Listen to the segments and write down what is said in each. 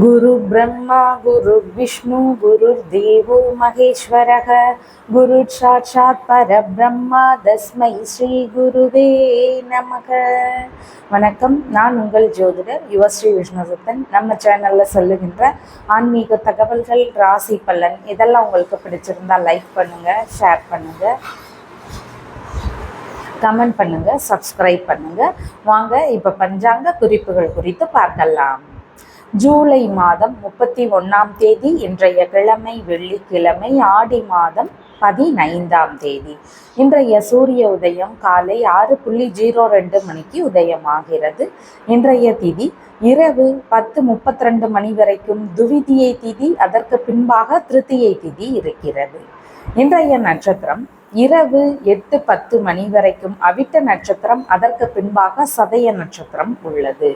गुरु ब्रह्मा गुरु विष्णु गुरुर्देवो महेश्वरः गुरु साक्षात् परब्रह्मा तस्मै ஸ்ரீ குருவே நமக. வணக்கம், நான் உங்கள் ஜோதிடர் யுவஸ்ரீ விஷ்ணுதத்தன். நம்ம சேனலில் சொல்லுகின்ற ஆன்மீக தகவல்கள், ராசி பலன் இதெல்லாம் உங்களுக்கு பிடிச்சிருந்தா லைக் பண்ணுங்கள், ஷேர் பண்ணுங்கள், கமெண்ட் பண்ணுங்கள், சப்ஸ்கிரைப் பண்ணுங்கள். வாங்க இப்போ பஞ்சாங்க குறிப்புகள் குறித்து பார்க்கலாம். ஜூலை மாதம் 31ஆம் தேதி இன்றைய கிழமை வெள்ளிக்கிழமை, ஆடி மாதம் 15ஆம் தேதி. இன்றைய சூரிய உதயம் காலை 6:02 மணிக்கு உதயமாகிறது. இன்றைய திதி இரவு 10:32 மணி வரைக்கும் துவிதியை திதி, அதற்கு பின்பாக திருத்தியை திதி இருக்கிறது. இன்றைய நட்சத்திரம் இரவு 8:10 மணி வரைக்கும் அவிட்ட நட்சத்திரம், அதற்கு பின்பாக சதய நட்சத்திரம் உள்ளது.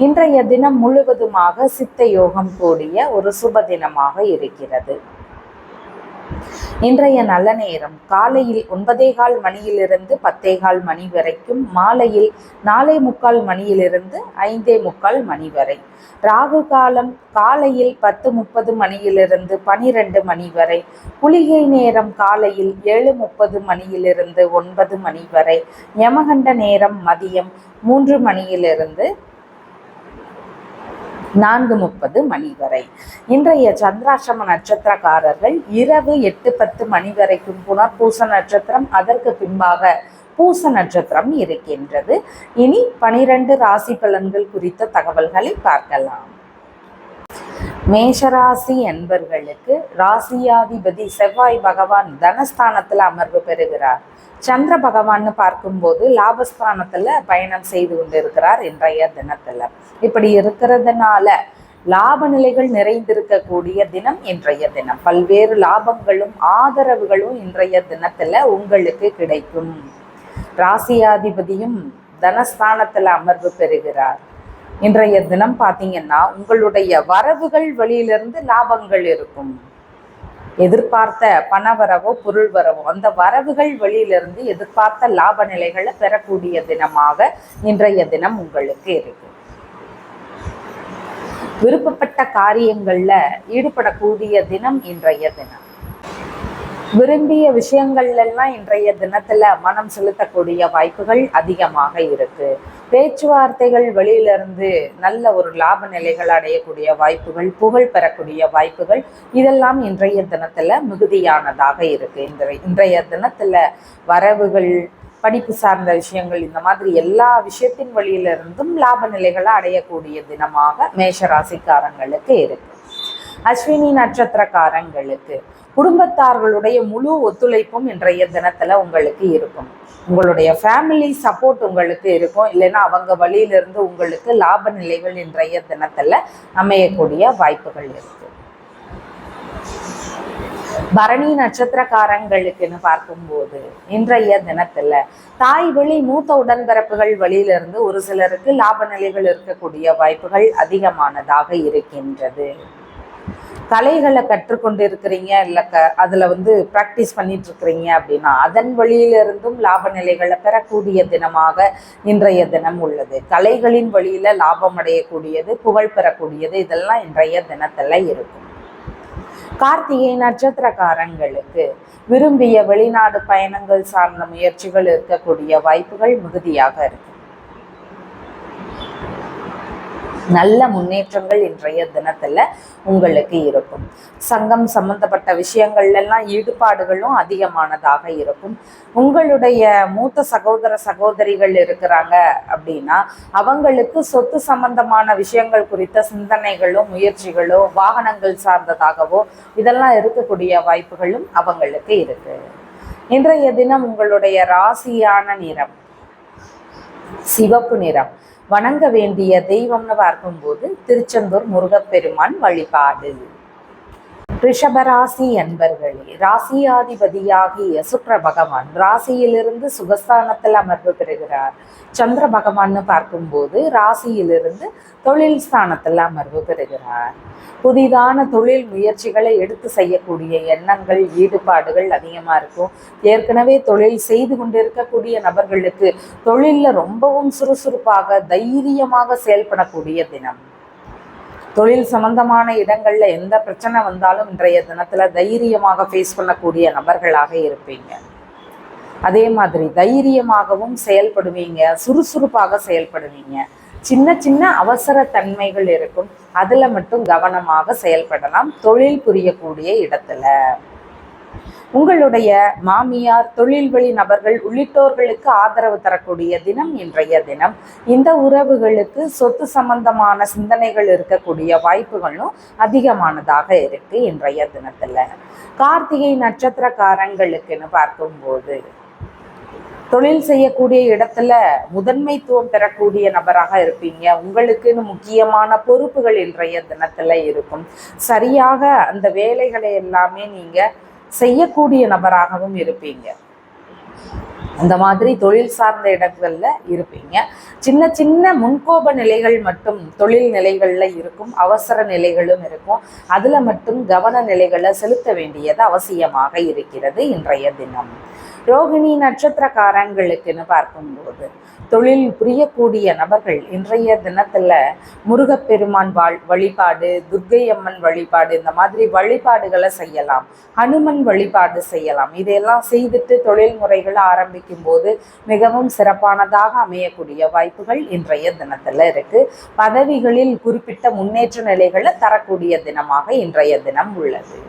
இன்றைய தினம் முழுவதுமாக சித்த யோகம் கூடிய ஒரு சுப தினமாக இருக்கிறது. இன்றைய நல்ல நேரம் காலையில் 9:15 மணியிலிருந்து 10:15 மணி வரைக்கும், மாலையில் 4:45 மணியிலிருந்து 5:45 மணி வரை. ராகு காலம் காலையில் 10:30 மணியிலிருந்து 12 மணி வரை. குளிகை நேரம் காலையில் 7:30 மணியிலிருந்து 9 மணி வரை. யமகண்ட நேரம் மதியம் 3 மணியிலிருந்து 4:30 மணி வரை. இன்றைய சந்திராஷ்டம நட்சத்திரக்காரர்கள் இரவு 8:10 மணி வரைக்கும் புனர்பூச நட்சத்திரம், அதற்கு பின்பாக பூச நட்சத்திரம் இருக்கின்றது. இனி 12 ராசி பலன்கள் குறித்த தகவல்களை பார்க்கலாம். மேஷராசி என்பர்களுக்கு ராசியாதிபதி செவ்வாய் பகவான் தனஸ்தானத்தில் அமர்வு பெறுகிறார். சந்திர பகவான்னு பார்க்கும்போது லாபஸ்தானத்தில் பயணம் செய்து கொண்டு இருக்கிறார். இன்றைய தினத்தில் இப்படி இருக்கிறதுனால லாப நிலைகள் நிறைந்திருக்கக்கூடிய தினம் இன்றைய தினம். பல்வேறு லாபங்களும் ஆதரவுகளும் இன்றைய தினத்தில் உங்களுக்கு கிடைக்கும். ராசியாதிபதியும் தனஸ்தானத்தில் அமர்வு பெறுகிறார். இன்றைய தினம் பார்த்தீங்கன்னா உங்களுடைய வரவுகள் வழியிலிருந்து லாபங்கள் இருக்கும். எதிர்பார்த்த பணவரவோ பொருள் வரவோ அந்த வரவுகள் வழியிலிருந்து எதிர்பார்த்த லாப நிலைகளை பெறக்கூடிய தினமாக இன்றைய தினம் உங்களுக்கு இருக்கு. விருப்பப்பட்ட காரியங்கள்ல ஈடுபடக்கூடிய தினம் இன்றைய தினம். விரும்பிய விஷயங்கள்லாம் இன்றைய தினத்துல மனம் செலுத்தக்கூடிய வாய்ப்புகள் அதிகமாக இருக்கு. பேச்சுவார்த்தைகள் வெளியிலிருந்து நல்ல ஒரு லாப நிலைகள் அடையக்கூடிய வாய்ப்புகள், புகழ் பெறக்கூடிய வாய்ப்புகள் இதெல்லாம் இன்றைய தினத்துல மிகுதியானதாக இருக்கு. இன்றைய தினத்துல வரவுகள், படிப்பு சார்ந்த விஷயங்கள், இந்த மாதிரி எல்லா விஷயத்தின் வழியிலிருந்தும் லாப நிலைகளை அடையக்கூடிய தினமாக மேஷராசிக்காரங்களுக்கு இருக்கு. அஸ்வினி நட்சத்திரக்காரங்களுக்கு குடும்பத்தார்களுடைய முழு ஒத்துழைப்பும் இன்றைய தினத்துல உங்களுக்கு இருக்கும். உங்களுடைய ஃபேமிலி சப்போர்ட் உங்களுக்கு இருக்கும். இல்லைன்னா அவங்க வழியிலிருந்து உங்களுக்கு லாப நிலைகள் இன்றைய தினத்துல அமையக்கூடிய வாய்ப்புகள் இருக்கு. பரணி நட்சத்திரக்காரங்களுக்குன்னு பார்க்கும்போது இன்றைய தினத்துல தாய் வழி மூத்த உடன்பிறப்புகள் வழியிலிருந்து ஒரு சிலருக்கு லாப நிலைகள் இருக்கக்கூடிய வாய்ப்புகள் அதிகமானதாக இருக்கின்றது. கலைகளை கற்றுக்கொண்டு இருக்கிறீங்க, இல்லை அதில் ப்ராக்டிஸ் பண்ணிட்டு இருக்கிறீங்க அப்படின்னா அதன் வழியிலிருந்தும் லாப நிலைகளை பெறக்கூடிய தினமாக இன்றைய தினம் உள்ளது. கலைகளின் வழியில லாபம் அடையக்கூடியது, புகழ் பெறக்கூடியது இதெல்லாம் இன்றைய தினத்துல இருக்கும். கார்த்திகை நட்சத்திரக்காரங்களுக்கு விரும்பிய வெளிநாடு பயணங்கள் சார்ந்த முயற்சிகள் இருக்கக்கூடிய வாய்ப்புகள் மிகுதியாக இருக்கு. நல்ல முன்னேற்றங்கள் இன்றைய தினத்துல உங்களுக்கு இருக்கும். சங்கம் சம்பந்தப்பட்ட விஷயங்கள்லாம் ஈடுபாடுகளும் அதிகமானதாக இருக்கும். உங்களுடைய மூத்த சகோதர சகோதரிகள் இருக்கிறாங்க அப்படின்னா அவங்களுக்கு சொத்து சம்பந்தமான விஷயங்கள் குறித்த சிந்தனைகளோ முயற்சிகளோ வாகனங்கள் சார்ந்ததாகவோ இதெல்லாம் இருக்கக்கூடிய வாய்ப்புகளும் அவங்களுக்கு இருக்கு. இன்றைய தினம் உங்களுடைய ராசியான நிறம் சிவப்பு நிறம். வணங்க வேண்டிய தெய்வம்னு பார்க்கும்போது திருச்செந்தூர் முருகப்பெருமான் வழிபாடு. ரிஷபராசி என்பர்களே, ராசியாதிபதியாகிய சுக்கிர பகவான் ராசியிலிருந்து சுகஸ்தானத்தில் அமர்வு பெறுகிறார். சந்திர பகவான்னு பார்க்கும்போது ராசியிலிருந்து தொழில் ஸ்தானத்தில் அமர்வு பெறுகிறார். புதிதான தொழில் முயற்சிகளை எடுத்து செய்யக்கூடிய எண்ணங்கள், ஈடுபாடுகள் அதிகமாக இருக்கும். ஏற்கனவே தொழில் செய்து கொண்டிருக்கக்கூடிய நபர்களுக்கு தொழிலில் ரொம்பவும் சுறுசுறுப்பாக தைரியமாக செயல்படக்கூடிய தினம். தொழில் சம்பந்தமான இடங்கள்ல எந்த பிரச்சனை வந்தாலும் இன்றைய தினத்துல தைரியமாக ஃபேஸ் பண்ணக்கூடிய நபர்களாக இருப்பீங்க. அதே மாதிரி தைரியமாகவும் செயல்படுவீங்க, சுறுசுறுப்பாக செயல்படுவீங்க. சின்ன சின்ன அவசர தன்மைகள் இருக்கும், அதுல மட்டும் கவனமாக செயல்படலாம் தொழில் புரியக்கூடிய இடத்துல. உங்களுடைய மாமியார், தொழில் வழி நபர்கள் உள்ளிட்டோர்களுக்கு ஆதரவு தரக்கூடிய தினம் இன்றைய தினம். இந்த உறவுகளுக்கு சொத்து சம்பந்தமான சிந்தனைகள் இருக்கக்கூடிய வாய்ப்புகளும் அதிகமானதாக இருக்கு இன்றைய தினத்துல. கார்த்திகை நட்சத்திரக்காரங்களுக்குன்னு பார்க்கும்போது தொழில் செய்யக்கூடிய இடத்துல முதன்மைத்துவம் பெறக்கூடிய நபராக இருப்பீங்க. உங்களுக்குன்னு முக்கியமான பொறுப்புகள் இன்றைய தினத்துல இருக்கும். சரியாக அந்த வேலைகளை எல்லாமே நீங்க செய்யக்கூடிய நபராகவும் இருப்பீங்க. அந்த மாதிரி தொழில் சார்ந்த இடங்கள்ல இருப்பீங்க. சின்ன சின்ன முன்கோப நிலைகள் மட்டும் தொழில் நிலைகள்ல இருக்கும், அவசர நிலைகளும் இருக்கும். அதுல மட்டும் கவன நிலைகளை செலுத்த வேண்டியது அவசியமாக இருக்கிறது இன்றைய தினம். ரோகிணி நட்சத்திரக்காரங்களுக்குன்னு பார்க்கும்போது தொழில் புரியக்கூடிய நபர்கள் இன்றைய தினத்துல முருகப்பெருமான் வழிபாடு, துர்க்கை அம்மன் வழிபாடு, இந்த மாதிரி வழிபாடுகளை செய்யலாம். ஹனுமன் வழிபாடு செய்யலாம். இதையெல்லாம் செய்துட்டு தொழில் முறைகளை ஆரம்பிக்கும் போது மிகவும் சிறப்பானதாக அமையக்கூடிய வாய்ப்புகள் இன்றைய தினத்துல இருக்கு. பதவிகளில் குறிப்பிட்ட முன்னேற்ற நிலைகளை தரக்கூடிய தினமாக இன்றைய தினம் உள்ளது.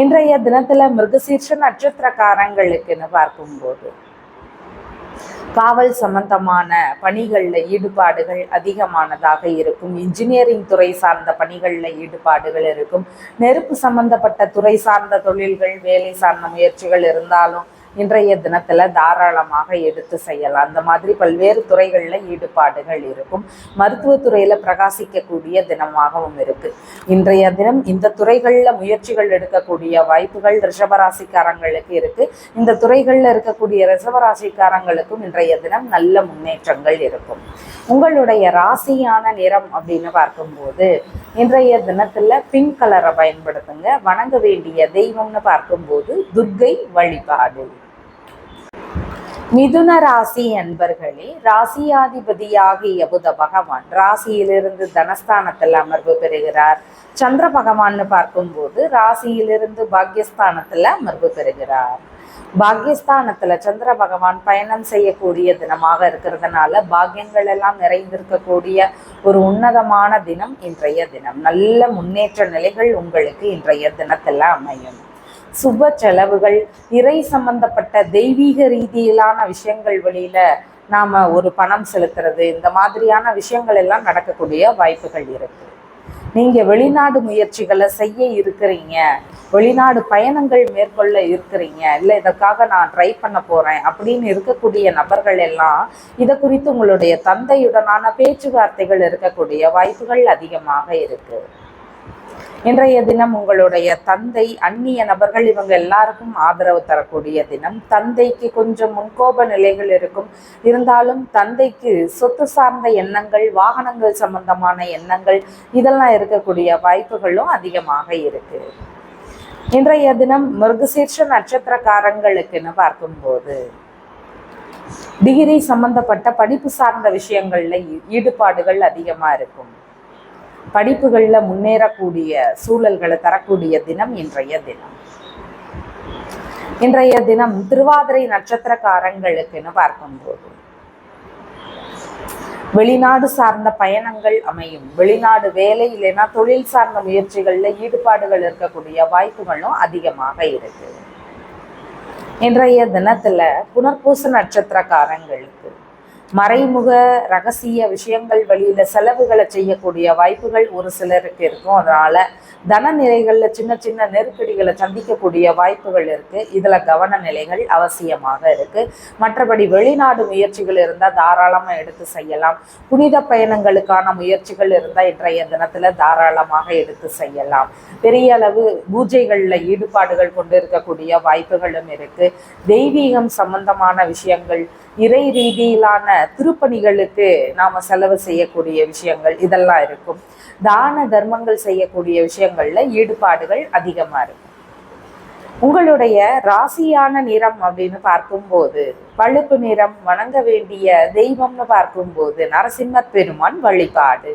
இன்றைய தினத்துல மிருகசீர்ஷ நட்சத்திரக்காரங்களுக்குன்னு பார்க்கும்போது காவல் சம்பந்தமான பணிகளில் ஈடுபாடுகள் அதிகமானதாக இருக்கும். இன்ஜினியரிங் துறை சார்ந்த பணிகளில் ஈடுபாடுகள் இருக்கும். நெருப்பு சம்பந்தப்பட்ட துறை சார்ந்த தொழில்கள், வேலை சார்ந்த முயற்சிகள் இருந்தாலும் இன்றைய தினத்துல தாராளமாக எடுத்து செய்யலாம். அந்த மாதிரி பல்வேறு துறைகளில் ஈடுபாடுகள் இருக்கும். மருத்துவத்துறையில பிரகாசிக்கக்கூடிய தினமாகவும் இருக்கு இன்றைய தினம். இந்த துறைகளில் முயற்சிகள் எடுக்கக்கூடிய வாய்ப்புகள் ரிஷபராசிக்காரங்களுக்கு இருக்கு. இந்த துறைகளில் இருக்கக்கூடிய ரிஷபராசிக்காரங்களுக்கும் இன்றைய தினம் நல்ல முன்னேற்றங்கள் இருக்கும். உங்களுடைய ராசியான நிறம் அப்படின்னு பார்க்கும்போது இன்றைய தினத்துல பிங்க் கலரை பயன்படுத்துங்க. வணங்க வேண்டிய தெய்வம்னு பார்க்கும்போது துர்க்கை வழிபாடு. மிதுன ராசி அன்பர்களே, ராசியாதிபதியாகிய புத பகவான் ராசியிலிருந்து தனஸ்தானத்தில் அமர்வு பெறுகிறார். சந்திர பகவான்னு பார்க்கும்போது ராசியிலிருந்து பாக்யஸ்தானத்தில் அமர்வு பெறுகிறார். பாக்யஸ்தானத்துல சந்திர பகவான் பயணம் செய்யக்கூடிய தினமாக இருக்கிறதுனால பாக்கியங்கள் எல்லாம் நிறைந்திருக்கக்கூடிய ஒரு உன்னதமான தினம் இன்றைய தினம். நல்ல முன்னேற்ற நிலைகள் உங்களுக்கு இன்றைய தினத்துல அமையும். சுப செலவுகள், இறை சம்பந்தப்பட்ட தெய்வீக ரீதியிலான விஷயங்கள் வழியில நாம ஒரு பணம் செலுத்துறது, இந்த மாதிரியான விஷயங்கள் எல்லாம் நடக்கக்கூடிய வாய்ப்புகள் இருக்கு. நீங்க வெளிநாடு முயற்சிகளை செய்ய இருக்கிறீங்க, வெளிநாடு பயணங்கள் மேற்கொள்ள இருக்கிறீங்க, இல்லை இதற்காக நான் ட்ரை பண்ண போறேன் அப்படின்னு இருக்கக்கூடிய நபர்கள் எல்லாம் இதை குறித்து உங்களுடைய தந்தையுடனான பேச்சுவார்த்தைகள் இருக்கக்கூடிய வாய்ப்புகள் அதிகமாக இருக்கு. இன்றைய தினம் உங்களுடைய தந்தை, அந்நிய நபர்கள், இவங்க எல்லாருக்கும் ஆதரவு தரக்கூடிய தினம். தந்தைக்கு கொஞ்சம் முன்கோப நிலைகள் இருக்கும். இருந்தாலும் தந்தைக்கு சொத்து சார்ந்த எண்ணங்கள், வாகனங்கள் சம்பந்தமான எண்ணங்கள், இதெல்லாம் இருக்கக்கூடிய வாய்ப்புகளும் அதிகமாக இருக்கு. இன்றைய தினம் மிருகசீர்ஷ நட்சத்திரக்காரங்களுக்குன்னு பார்க்கும்போது டிகிரி சம்பந்தப்பட்ட படிப்பு சார்ந்த விஷயங்கள்ல ஈடுபாடுகள் அதிகமா இருக்கும். படிப்புகளில் முன்னேறக்கூடிய சூழல்களை தரக்கூடிய தினம் இன்றைய தினம். இன்றைய தினம் திருவாதிரை நட்சத்திரக்காரங்களுக்குன்னு பார்க்கும்போது வெளிநாடு சார்ந்த பயணங்கள் அமையும். வெளிநாடு வேலை இல்லைன்னா தொழில் சார்ந்த முயற்சிகள்ல ஈடுபாடுகள் இருக்கக்கூடிய வாய்ப்புகளும் அதிகமாக இருக்கு. இன்றைய தினத்துல புனர்பூச நட்சத்திரக்காரங்களுக்கு மறைமுக ரகசிய விஷயங்கள் வழியில செலவுகளை செய்யக்கூடிய வாய்ப்புகள் ஒரு சிலருக்கு இருக்கும். அதனால தன நிலைகள்ல சின்ன சின்ன நெருக்கடிகளை சந்திக்கக்கூடிய வாய்ப்புகள் இருக்கு. இதுல கவன நிலைகள் அவசியமாக இருக்கு. மற்றபடி வெளிநாடு முயற்சிகள் இருந்தால் தாராளமா எடுத்து செய்யலாம். புனித பயணங்களுக்கான முயற்சிகள் இருந்தால் இன்றைய தினத்துல தாராளமாக எடுத்து செய்யலாம். பெரிய அளவு பூஜைகள்ல ஈடுபாடுகள் கொண்டு இருக்கக்கூடிய வாய்ப்புகளும் இருக்கு. தெய்வீகம் சம்பந்தமான விஷயங்கள், இறை ரீதியிலான திருப்பணிகளுக்கு நாம செலவு செய்யக்கூடிய விஷயங்கள் இதெல்லாம் இருக்கும். தான தர்மங்கள் செய்யக்கூடிய விஷயங்கள்ல ஈடுபாடுகள் அதிகமா இருக்கும். உங்களுடைய ராசியான நிறம் அப்படின்னு பார்க்கும்போது பழுப்பு நிறம். வணங்க வேண்டிய தெய்வம்னு பார்க்கும்போது நரசிம்ம பெருமான் வழிபாடு.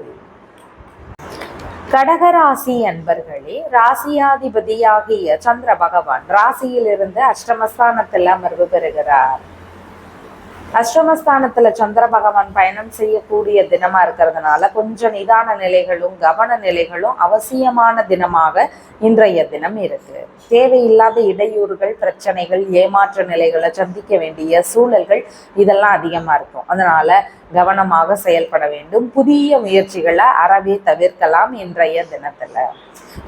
கடகராசி அன்பர்களே, ராசியாதிபதியாகிய சந்திர பகவான் ராசியிலிருந்து அஷ்டமஸ்தானத்தில் அமர்வு பெறுகிறார். அஷ்டமஸ்தானத்துல சந்திர பகவான் பயணம் செய்யக்கூடிய தினமா இருக்கிறதுனால கொஞ்சம் நிதான நிலைகளும் கவன நிலைகளும் அவசியமான தினமாக இன்றைய தினம் இருக்கு. தேவையில்லாத இடையூறுகள், பிரச்சனைகள், ஏமாற்ற நிலைகளை சந்திக்க வேண்டிய சூழல்கள் இதெல்லாம் அதிகமா இருக்கும். அதனால கவனமாக செயல்பட வேண்டும். புதிய முயற்சிகளை அறவே தவிர்க்கலாம். இன்றைய தினத்துல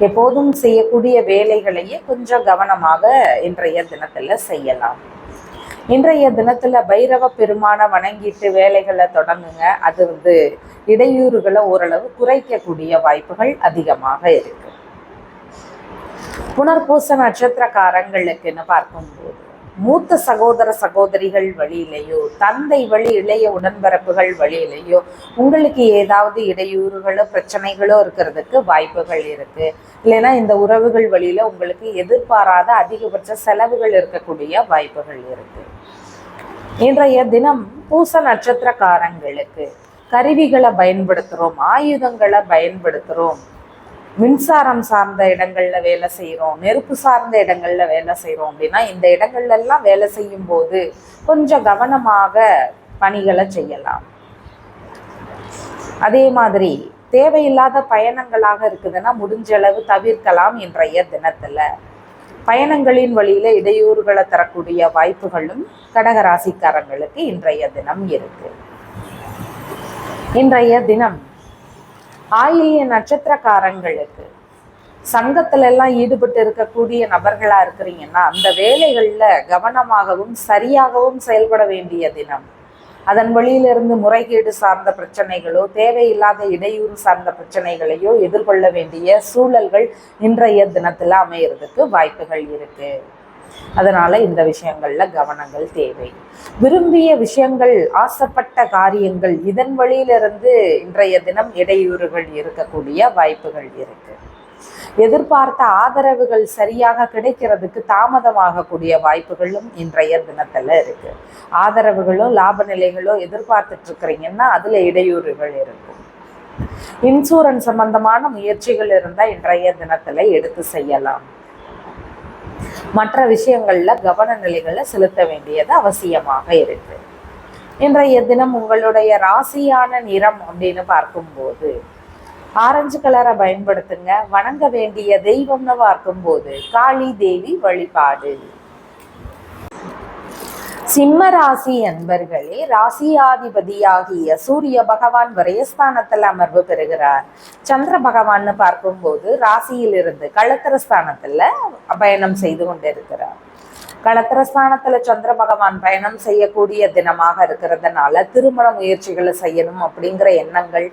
எப்போதும் செய்யக்கூடிய வேலைகளையே கொஞ்சம் கவனமாக இன்றைய தினத்துல செய்யலாம். இன்றைய தினத்துல பைரவ பெருமான வணங்கிட்டு வேலைகளை தொடங்குங்க. அது இடையூறுகளை ஓரளவு குறைக்கக்கூடிய வாய்ப்புகள் அதிகமாக இருக்கு. புனர்பூச நட்சத்திரக்காரங்களுக்குன்னு பார்க்கும்போது மூத்த சகோதர சகோதரிகள் வழியிலேயோ தந்தை வழி இளைய உடன்பிறப்புகள் வழியிலேயோ உங்களுக்கு ஏதாவது இடையூறுகளோ பிரச்சனைகளோ இருக்கிறதுக்கு வாய்ப்புகள் இருக்கு. இல்லைன்னா இந்த உறவுகள் வழியில உங்களுக்கு எதிர்பாராத அதிகபட்ச செலவுகள் இருக்கக்கூடிய வாய்ப்புகள் இருக்கு. இன்றைய தினம் பூச நட்சத்திரக்காரங்களுக்கு கருவிகளை பயன்படுத்துகிறோம், ஆயுதங்களை பயன்படுத்துகிறோம், மின்சாரம் சார்ந்த இடங்கள்ல வேலை செய்கிறோம், நெருப்பு சார்ந்த இடங்கள்ல வேலை செய்கிறோம் அப்படின்னா இந்த இடங்கள்ல எல்லாம் வேலை செய்யும் போது கொஞ்சம் கவனமாக பணிகளை செய்யலாம். அதே மாதிரி தேவையில்லாத பயணங்களாக இருக்குதுன்னா முடிஞ்சளவு தவிர்க்கலாம். இன்றைய தினத்துல பயணங்களின் வழியில இடையூறுகளை தரக்கூடிய வாய்ப்புகளும் கடகராசிக்காரங்களுக்கு இன்றைய தினம் இருக்கு. இன்றைய தினம் ஆயில்ய நட்சத்திரக்காரங்களுக்கு சங்கத்துல எல்லாம் ஈடுபட்டு இருக்கக்கூடிய நபர்களா இருக்கிறீங்கன்னா அந்த வேலைகள்ல கவனமாகவும் சரியாகவும் செயல்பட வேண்டிய தினம். அதன் வழியிலிருந்து முறைகேடு சார்ந்த பிரச்சனைகளோ தேவையில்லாத இடையூறு சார்ந்த பிரச்சனைகளையோ எதிர்கொள்ள வேண்டிய சூழல்கள் இன்றைய தினத்துல அமையறதுக்கு வாய்ப்புகள் இருக்கு. அதனால இந்த விஷயங்கள்ல கவனங்கள் தேவை. விரும்பிய விஷயங்கள், ஆசைப்பட்ட காரியங்கள், இதன் வழியிலிருந்து இன்றைய தினம் இடையூறுகள் இருக்கக்கூடிய வாய்ப்புகள் இருக்கு. எதிர்பார்த்த ஆதரவுகள் சரியாக கிடைக்கிறதுக்கு தாமதமாகக்கூடிய வாய்ப்புகளும் இன்றைய தினத்துல இருக்கு. ஆதரவுகளோ லாப நிலைகளோ எதிர்பார்த்துட்டு இருக்கிறீங்கன்னா அதுல இடையூறுகள் இருக்கும். இன்சூரன்ஸ் சம்பந்தமான முயற்சிகள் இருந்தா இன்றைய தினத்துல எடுத்து செய்யலாம். மற்ற விஷயங்கள்ல கவன நிலைகளை செலுத்த வேண்டியது அவசியமாக இருக்கு. இன்றைய தினம் உங்களுடைய ராசியான நிறம் அப்படின்னு பார்க்கும்போது ஆரஞ்சு கலரை பயன்படுத்துங்க. வணங்க வேண்டிய தெய்வம்னு பார்க்கும்போது காளி தேவி வழிபாடு. சிம்ம ராசி அன்பர்களே, ராசியாதிபதியாகிய சூரிய பகவான் விரயஸ்தானத்தில் அமர்வு பெறுகிறார். சந்திர பகவான்னு பார்க்கும்போது ராசியிலிருந்து களத்திரஸ்தானத்துல பயணம் செய்து கொண்டிருக்கிறார். களத்திரஸ்தானத்துல சந்திர பகவான் பயணம் செய்யக்கூடிய தினமாக இருக்கிறதுனால திருமண முயற்சிகளை செய்யணும் அப்படிங்கிற எண்ணங்கள்,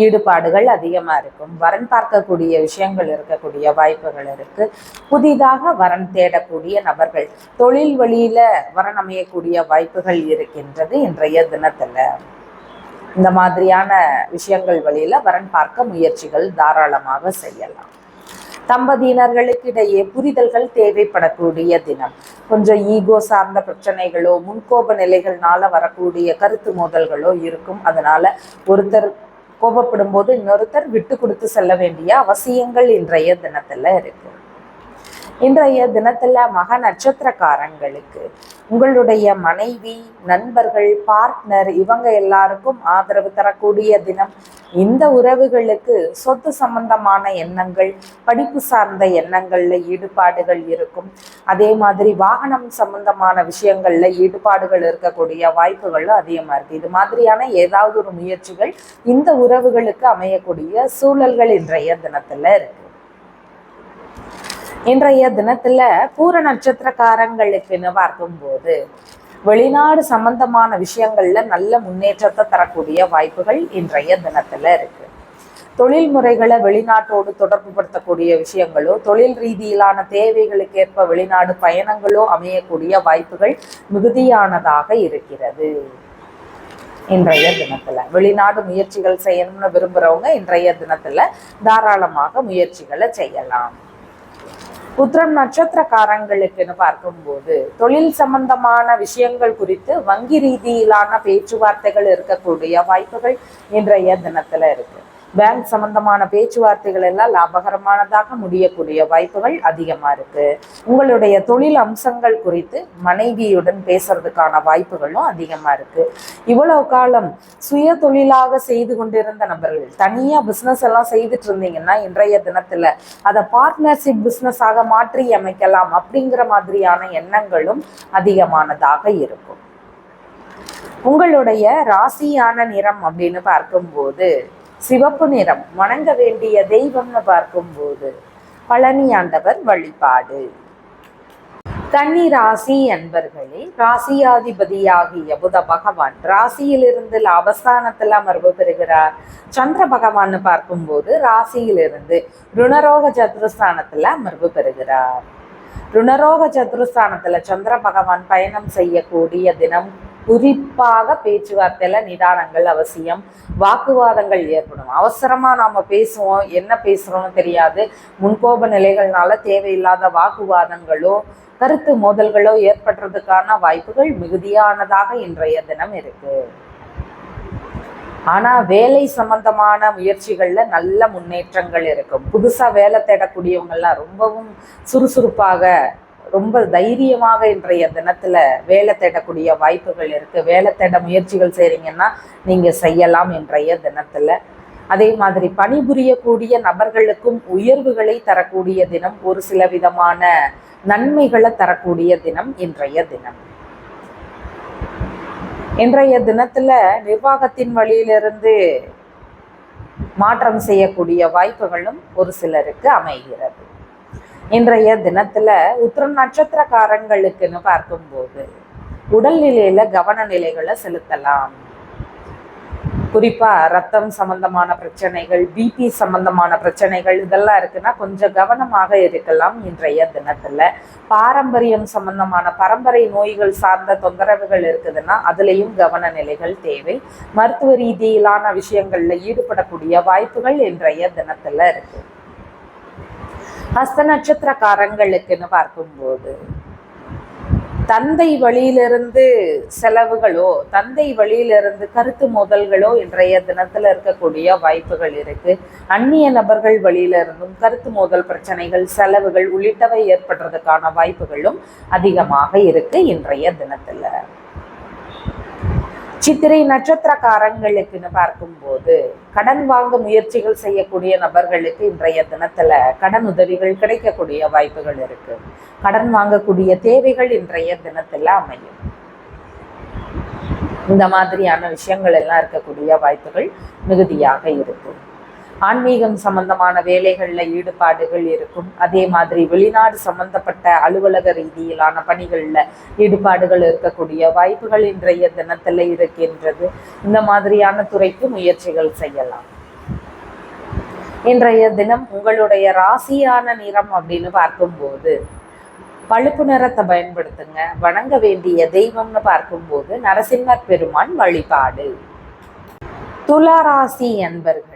ஈடுபாடுகள் அதிகமா இருக்கும். வரன் பார்க்கக்கூடிய விஷயங்கள் இருக்கக்கூடிய வாய்ப்புகள் இருக்கு. புதிதாக வரன் தேடக்கூடிய நபர்கள், தொழில் வழியில வரன் அமையக்கூடிய வாய்ப்புகள் இருக்கின்றது. இன்றைய தினத்துல இந்த மாதிரியான விஷயங்கள் வழியில வரன் பார்க்க முயற்சிகள் தாராளமாக செய்யலாம். தம்பதியினர்களுக்கு இடையே புரிதல்கள் தேவைப்படக்கூடிய தினம். கொஞ்சம் ஈகோ சார்ந்த பிரச்சனைகளோ முன்கோப நிலைகள்னால வரக்கூடிய கருத்து மோதல்களோ இருக்கும். அதனால ஒருத்தர் கோபப்படும் போது இன்னொருத்தர் விட்டு கொடுத்து செல்ல வேண்டிய அவசியங்கள் இன்றைய தினத்துல இருக்கு. இன்றைய தினத்துல மக நட்சத்திரக்காரங்களுக்கு உங்களுடைய மனைவி, நண்பர்கள், பார்ட்னர் இவங்க எல்லாருக்கும் ஆதரவு தரக்கூடிய தினம். இந்த உறவுகளுக்கு சொத்து சம்பந்தமான எண்ணங்கள், படிப்பு சார்ந்த எண்ணங்கள்ல ஈடுபாடுகள் இருக்கும். அதே மாதிரி வாகனம் சம்பந்தமான விஷயங்கள்ல ஈடுபாடுகள் இருக்கக்கூடிய வாய்ப்புகளும் அதிகமா இருக்கு. இது மாதிரியான ஏதாவது ஒரு முயற்சிகள் இந்த உறவுகளுக்கு அமையக்கூடிய சூழல்கள் இன்றைய தினத்துல இருக்கு. இன்றைய தினத்துல பூர நட்சத்திரக்காரங்களுக்குன்னு பார்க்கும்போது வெளிநாடு சம்பந்தமான விஷயங்கள்ல நல்ல முன்னேற்றத்தை தரக்கூடிய வாய்ப்புகள் இன்றைய தினத்துல இருக்கு. தொழில் முறைகளை வெளிநாட்டோடு தொடர்பு படுத்தக்கூடிய விஷயங்களோ தொழில் ரீதியிலான தேவைகளுக்கு ஏற்ப வெளிநாடு பயணங்களோ அமையக்கூடிய வாய்ப்புகள் மிகுதியானதாக இருக்கிறது. இன்றைய தினத்துல வெளிநாடு முயற்சிகள் செய்யணும்னு விரும்புறவங்க இன்றைய தினத்துல தாராளமாக முயற்சிகளை செய்யலாம். உத்திரம் நட்சத்திரக்காரங்களுக்குன்னு பார்க்கும்போது தொழில் சம்பந்தமான விஷயங்கள் குறித்து வங்கி ரீதியிலான பேச்சுவார்த்தைகள் இருக்கக்கூடிய வாய்ப்புகள் இன்றைய தினத்துல இருக்கு. பேங்க் சம்பந்தமான பேச்சுவார்த்தைகள் எல்லாம் லாபகரமானதாக முடியக்கூடிய வாய்ப்புகள் அதிகமா இருக்கு. உங்களுடைய தொழில் அம்சங்கள் குறித்து மனைவியுடன் பேசுறதுக்கான வாய்ப்புகளும் அதிகமா இருக்கு. இவ்வளவு காலம் சுய தொழிலாக செய்து கொண்டிருந்த நபர்கள், தனியா பிசினஸ் எல்லாம் செய்துட்டு இருந்தீங்கன்னா இன்றைய தினத்துல அதை பார்ட்னர்ஷிப் பிசினஸ் ஆக மாற்றி அமைக்கலாம் அப்படிங்கிற மாதிரியான எண்ணங்களும் அதிகமானதாக இருக்கும். உங்களுடைய ராசியான நிறம் அப்படின்னு பார்க்கும்போது சிவப்பு நிறம். வணங்க வேண்டிய தெய்வம்னு பார்க்கும்போது பழனி ஆண்டவர் வழிபாடு. கன்னி ராசி அன்பர்களே, ராசியாதிபதியாகிய புத பகவான் ராசியிலிருந்து லாபஸ்தானத்தில் அமர்வு பெறுகிறார். சந்திர பகவான் பார்க்கும்போது ராசியிலிருந்து ருணரோக சதுரஸ்தானத்துல அமர்வு பெறுகிறார். ருணரோக சதுரஸ்தானத்துல சந்திர பகவான் பயணம் செய்யக்கூடிய தினம். குறிப்பாக பேச்சுவார்த்தையில நிதானங்கள் அவசியம். வாக்குவாதங்கள் ஏற்படும். அவசரமா நாம பேசுவோம், என்ன பேசுறோம்னு தெரியாது. முன்கோப நிலைகள்னால தேவையில்லாத வாக்குவாதங்களோ கருத்து மோதல்களோ ஏற்படுறதுக்கான வாய்ப்புகள் மிகுதியானதாக இன்றைய தினம் இருக்கு. ஆனா வேலை சம்பந்தமான முயற்சிகள்ல நல்ல முன்னேற்றங்கள் இருக்கும். புதுசா வேலை தேடக்கூடியவங்கெல்லாம் ரொம்பவும் சுறுசுறுப்பாக, ரொம்ப தைரியமாக இன்றைய தினத்துல வேலை தேடக்கூடிய வாய்ப்புகள் இருக்கு. வேலை தேட முயற்சிகள் செய்றீங்கன்னா நீங்க செய்யலாம் இன்றைய தினத்துல. அதே மாதிரி பணிபுரியக்கூடிய நபர்களுக்கும் உயர்வுகளை தரக்கூடிய தினம், ஒரு சில விதமான நன்மைகளை தரக்கூடிய தினம் இன்றைய தினம். இன்றைய தினத்துல நிர்வாகத்தின் வழியிலிருந்து மாற்றம் செய்யக்கூடிய வாய்ப்புகளும் ஒரு சிலருக்கு அமைகிறது. இன்றைய தினத்துல உத்திர நட்சத்திரக்காரங்களுக்குன்னு பார்க்கும்போது உடல்நிலையில கவன நிலைகளை செலுத்தலாம். குறிப்பா ரத்தம் சம்பந்தமான பிரச்சனைகள், பிபி சம்பந்தமான பிரச்சனைகள் இதெல்லாம் இருக்குன்னா கொஞ்சம் கவனமாக இருக்கலாம் இன்றைய தினத்துல. பாரம்பரியம் சம்பந்தமான பரம்பரை நோய்கள் சார்ந்த தொந்தரவுகள் இருக்குதுன்னா அதுலேயும் கவன நிலைகள் தேவை. மருத்துவ ரீதியிலான விஷயங்கள்ல ஈடுபடக்கூடிய வாய்ப்புகள் இன்றைய தினத்துல இருக்கு. ஹஸ்த நட்சத்திரக்காரங்களுக்குன்னு பார்க்கும்போது தந்தை வழியிலிருந்து செலவுகளோ, தந்தை வழியிலிருந்து கருத்து மோதல்களோ இன்றைய தினத்துல இருக்கக்கூடிய வாய்ப்புகள் இருக்கு. அந்நிய நபர்கள் வழியிலிருந்தும் கருத்து மோதல் பிரச்சனைகள், செலவுகள் உள்ளிட்டவை ஏற்படுறதுக்கான வாய்ப்புகளும் அதிகமாக இருக்கு இன்றைய தினத்துல. சித்திரை நட்சத்திரக்காரங்களுக்குன்னு பார்க்கும்போது கடன் வாங்க முயற்சிகள் செய்யக்கூடிய நபர்களுக்கு இன்றைய தினத்துல கடன் உதவிகள் கிடைக்கக்கூடிய வாய்ப்புகள் இருக்கு. கடன் வாங்கக்கூடிய தேவைகள் இன்றைய தினத்துல அமையும். இந்த மாதிரியான விஷயங்கள் எல்லாம் இருக்கக்கூடிய வாய்ப்புகள் மிகுதியாக இருக்கும். ஆன்மீகம் சம்பந்தமான வேலைகள்ல ஈடுபாடுகள் இருக்கும். அதே மாதிரி வெளிநாடு சம்பந்தப்பட்ட அலுவலக ரீதியிலான பணிகள்ல ஈடுபாடுகள் இருக்கக்கூடிய வாய்ப்புகள் இன்றைய தினத்துல இருக்கின்றது. இந்த மாதிரியான துறைக்கு முயற்சிகள் செய்யலாம். இன்றைய தினம் உங்களுடைய ராசியான நிறம் அப்படின்னு பார்க்கும்போது பழுப்பு நிறத்தை பயன்படுத்துங்க. வணங்க வேண்டிய தெய்வம்னு பார்க்கும்போது நரசிம்மர் பெருமான் வழிபாடு. துலா ராசி அன்பர்களே,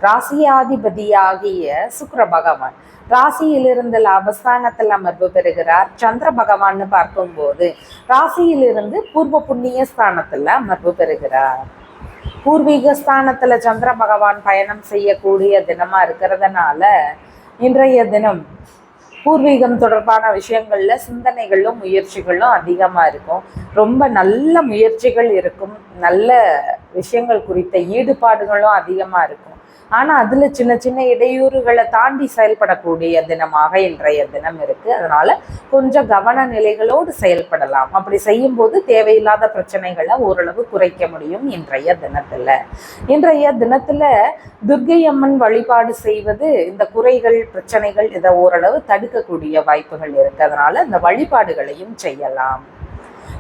ராசியாதிபதியாகிய சுக்கிர பகவான் ராசியிலிருந்து லாபஸ்தானத்தில் அமர்வு பெறுகிறார். சந்திர பகவான் பார்க்கும்போது ராசியிலிருந்து பூர்வ புண்ணிய ஸ்தானத்துல அமர்வு பெறுகிறார். பூர்வீக ஸ்தானத்துல சந்திர பகவான் பயணம் செய்யக்கூடிய தினமா இருக்கிறதுனால இன்றைய தினம் பூர்வீகம் தொடர்பான விஷயங்கள்ல சிந்தனைகளும் முயற்சிகளும் அதிகமா இருக்கும். ரொம்ப நல்ல முயற்சிகள் இருக்கும். நல்ல விஷயங்கள் குறித்த ஈடுபாடுகளும் அதிகமா இருக்கும். ஆனா அதுல சின்ன சின்ன இடையூறுகளை தாண்டி செயல்படக்கூடிய தினமாக இன்றைய தினம் இருக்கு. அதனால கொஞ்சம் கவன நிலைகளோடு செயல்படலாம். அப்படி செய்யும் போது தேவையில்லாத பிரச்சனைகளை ஓரளவு குறைக்க முடியும் இன்றைய தினத்துல. இன்றைய தினத்துல துர்க்கை அம்மன் வழிபாடு செய்வது இந்த குறைகள், பிரச்சனைகள் இதை ஓரளவு தடுக்கக்கூடிய வாய்ப்புகள் இருக்கு. அதனால இந்த வழிபாடுகளையும் செய்யலாம்.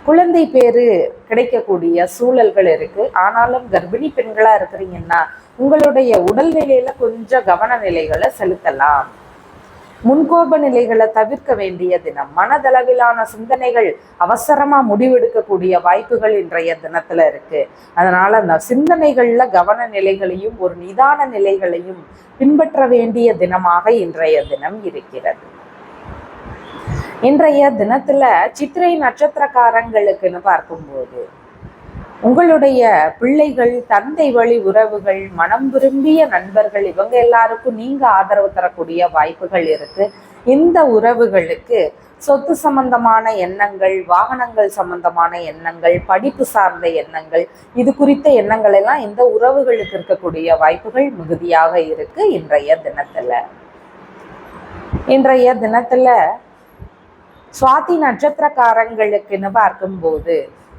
குழந்தை பேரு கிடைக்கக்கூடிய சூழல்கள் இருக்கு. ஆனாலும் கர்ப்பிணி பெண்களா இருக்கிறீங்கன்னா உங்களுடைய உடல்நிலையில கொஞ்சம் கவன நிலைகளை செலுத்தலாம். முன்கோப நிலைகளை தவிர்க்க வேண்டிய தினம். மனதளவிலான சிந்தனைகள் அவசரமா முடிவெடுக்கக்கூடிய வாய்ப்புகள் இன்றைய தினத்துல இருக்கு. அதனால அந்த சிந்தனைகள்ல கவன நிலைகளையும் ஒரு நிதான நிலைகளையும் பின்பற்ற வேண்டிய தினமாக இன்றைய தினம் இருக்கிறது. இன்றைய தினத்துல சித்திரை நட்சத்திரக்காரங்களுக்குன்னு பார்க்கும்போது உங்களுடைய பிள்ளைகள், தந்தை வழி உறவுகள், மனம் விரும்பிய நண்பர்கள், இவங்க எல்லாருக்கும் நீங்க ஆதரவு தரக்கூடிய வாய்ப்புகள் இருக்கு. இந்த உறவுகளுக்கு சொத்து சம்பந்தமான எண்ணங்கள், வாகனங்கள் சம்பந்தமான எண்ணங்கள், படிப்பு சார்ந்த எண்ணங்கள், இது குறித்த எண்ணங்கள் எல்லாம் இந்த உறவுகளுக்கு இருக்கக்கூடிய வாய்ப்புகள் மிகுதியாக இருக்கு இன்றைய தினத்துல சுவாதி நட்சத்திரக்காரங்களுக்குன்னு பார்க்கும்போது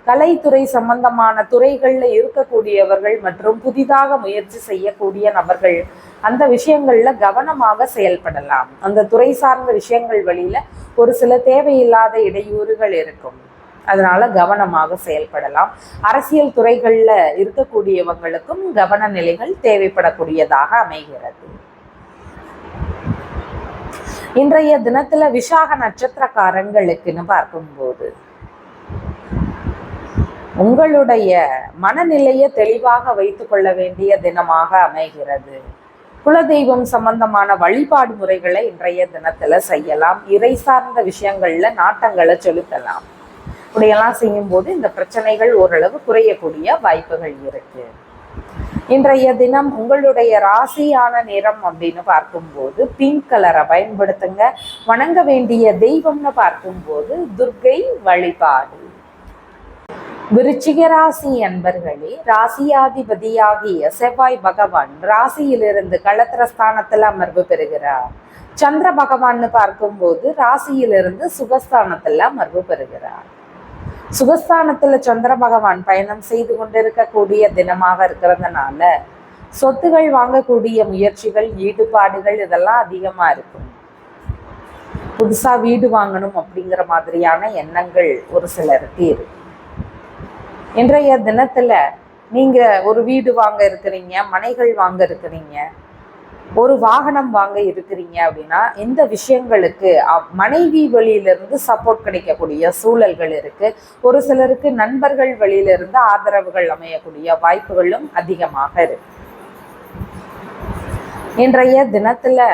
கலைத்துறை சம்பந்தமான துறைகள்ல இருக்கக்கூடியவர்கள் மற்றும் புதிதாக முயற்சி செய்யக்கூடிய நபர்கள் அந்த விஷயங்கள்ல கவனமாக செயல்படலாம். அந்த துறை சார்ந்த விஷயங்கள் வழியில ஒரு சில தேவையில்லாத இடையூறுகள் இருக்கும், அதனால கவனமாக செயல்படலாம். அரசியல் துறைகள்ல இருக்கக்கூடியவங்களுக்கும் கவன நிலைகள் தேவைப்படக்கூடியதாக அமைகிறது. இன்றைய தினத்துல விசாக நட்சத்திரக்காரங்களுக்குன்னு பார்க்கும்போது உங்களுடைய மனநிலையை தெளிவாக வைத்துக் கொள்ள வேண்டிய தினமாக அமைகிறது. குலதெய்வம் சம்பந்தமான வழிபாடு முறைகளை இன்றைய தினத்துல செய்யலாம். இறை சார்ந்த விஷயங்கள்ல நாட்டங்களை செலுத்தலாம். இப்படியெல்லாம் செய்யும் போது இந்த பிரச்சனைகள் ஓரளவு குறையக்கூடிய வாய்ப்புகள் இருக்கு. இன்றைய தினம் உங்களுடைய ராசியான நிறம் அப்படின்னு பார்க்கும்போது பிங்க் கலரை பயன்படுத்துங்க. வணங்க வேண்டிய தெய்வம்னு பார்க்கும்போது துர்க்கை வழிபாடு. விருச்சிக ராசி அன்பர்களே, ராசியாதிபதியாகிய செவ்வாய் பகவான் ராசியிலிருந்து களத்திரஸ்தானத்தில் அமர்வு பெறுகிறார். சந்திர பகவான்னு பார்க்கும்போது ராசியிலிருந்து சுகஸ்தானத்தில் அமர்வு பெறுகிறார். சுகஸ்தானத்துல சந்திர பகவான் பயணம் செய்து கொண்டிருக்கக்கூடிய தினமாக இருக்கிறதுனால சொத்துகள் வாங்கக்கூடிய முயற்சிகள், ஈடுபாடுகள் இதெல்லாம் அதிகமா இருக்கும். புதுசா வீடு வாங்கணும் அப்படிங்கிற மாதிரியான எண்ணங்கள் ஒரு சிலருக்கு இருக்கு. இன்றைய தினத்துல நீங்க ஒரு வீடு வாங்க இருக்கிறீங்க, மனைகள் வாங்க இருக்கிறீங்க, ஒரு வாகனம் வாங்க இருக்கிறீங்க அப்படின்னா இந்த விஷயங்களுக்கு மனைவி வழியிலிருந்து சப்போர்ட் கிடைக்கக்கூடிய சூழல்கள் இருக்கு. ஒரு சிலருக்கு நண்பர்கள் வழியிலிருந்து ஆதரவுகள் அமையக்கூடிய வாய்ப்புகளும் அதிகமாக இருக்கு. இன்றைய தினத்துல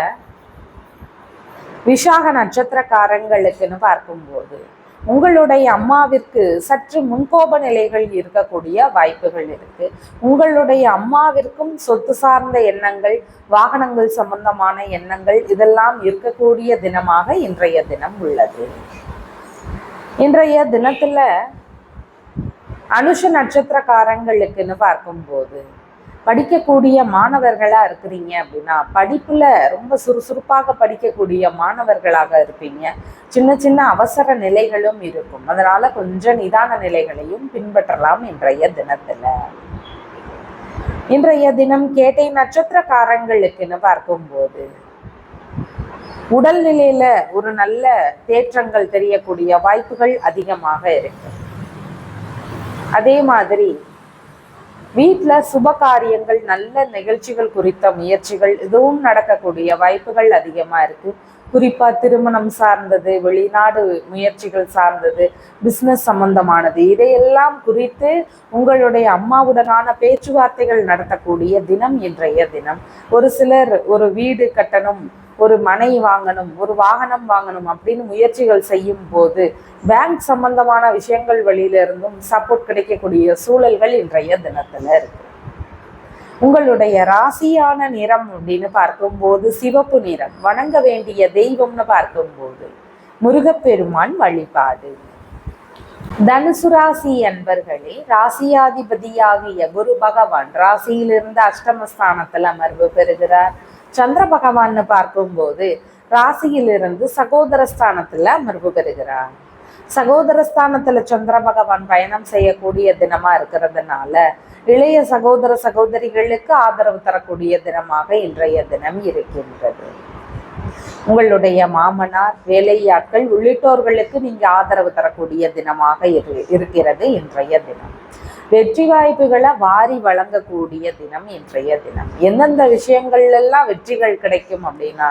விசாக நட்சத்திரக்காரங்களுக்குன்னு பார்க்கும்போது உங்களுடைய அம்மாவிற்கு சற்று முன்கோப நிலைகள் இருக்கக்கூடிய வாய்ப்புகள் இருக்கு. உங்களுடைய அம்மாவிற்கும் சொத்து சார்ந்த எண்ணங்கள், வாகனங்கள் சம்பந்தமான எண்ணங்கள் இதெல்லாம் இருக்கக்கூடிய தினமாக இன்றைய தினம் உள்ளது. இன்றைய தினத்துல அனுஷ நட்சத்திரக்காரங்களுக்குன்னு பார்க்கும்போது படிக்கக்கூடிய மாணவர்களா இருக்கிறீங்க அப்படின்னா படிப்புல ரொம்ப சுறுசுறுப்பாக படிக்கக்கூடிய மாணவர்களாக இருப்பீங்க. சின்ன சின்ன அவசர நிலைகளும் இருக்கும், அதனால கொஞ்சம் நிதான நிலைகளையும் பின்பற்றலாம் இன்றைய தினத்துல. இன்றைய தினம் கேட்டை நட்சத்திரக்காரங்களுக்குன்னு பார்க்கும்போது உடல்நிலையில ஒரு நல்ல தேற்றங்கள் தெரியக்கூடிய வாய்ப்புகள் அதிகமாக இருக்கு. அதே மாதிரி வீட்டில் சுப காரியங்கள், நல்ல நிகழ்ச்சிகள் குறித்த முயற்சிகள் இதுவும் நடக்கக்கூடிய வாய்ப்புகள் அதிகமாக இருக்கு. குறிப்பாக திருமணம் சார்ந்தது, வெளிநாடு முயற்சிகள் சார்ந்தது, பிஸ்னஸ் சம்பந்தமானது இதையெல்லாம் குறித்து உங்களுடைய அம்மாவுடனான பேச்சுவார்த்தைகள் நடத்தக்கூடிய தினம் இன்றைய தினம். ஒரு சிலர் ஒரு வீடு கட்டணும், ஒரு மனை வாங்கணும், ஒரு வாகனம் வாங்கணும் அப்படின்னு முயற்சிகள் செய்யும் போது பேங்க் சம்பந்தமான விஷயங்கள் வழியிலிருந்தும் சப்போர்ட் கிடைக்கக்கூடிய சூழல்கள் இன்றைய தினத்துல இருக்கு. உங்களுடைய ராசியான நிறம் அப்படின்னு பார்க்கும்போது சிவப்பு நிறம். வணங்க வேண்டிய தெய்வம்னு பார்க்கும்போது முருகப்பெருமான் வழிபாடு. தனுசு ராசி அன்பர்களே, ராசியாதிபதியாகிய குரு பகவான் ராசியிலிருந்து அஷ்டமஸ்தானத்தில் அமர்வு பெறுகிறார். சந்திர பகவான்னு பார்க்கும்போது ராசியிலிருந்து சகோதரஸ்தானத்துல அமர்வு பெறுகிறார். சகோதரஸ்தானத்துல சந்திர பகவான் பயணம் செய்யக்கூடிய தினமா இருக்கிறதுனால இளைய சகோதர சகோதரிகளுக்கு ஆதரவு தரக்கூடிய தினமாக இன்றைய தினம் இருக்கின்றது. உங்களுடைய மாமனார், வேலையாட்கள் உள்ளிட்டோர்களுக்கு நீங்க ஆதரவு தரக்கூடிய தினமாக இருக்கிறது இன்றைய தினம். வெற்றி வாய்ப்புகளை வாரி வழங்கக்கூடிய தினம் இன்றைய தினம். எந்தெந்த விஷயங்கள்ல எல்லாம் வெற்றிகள் கிடைக்கும் அப்படின்னா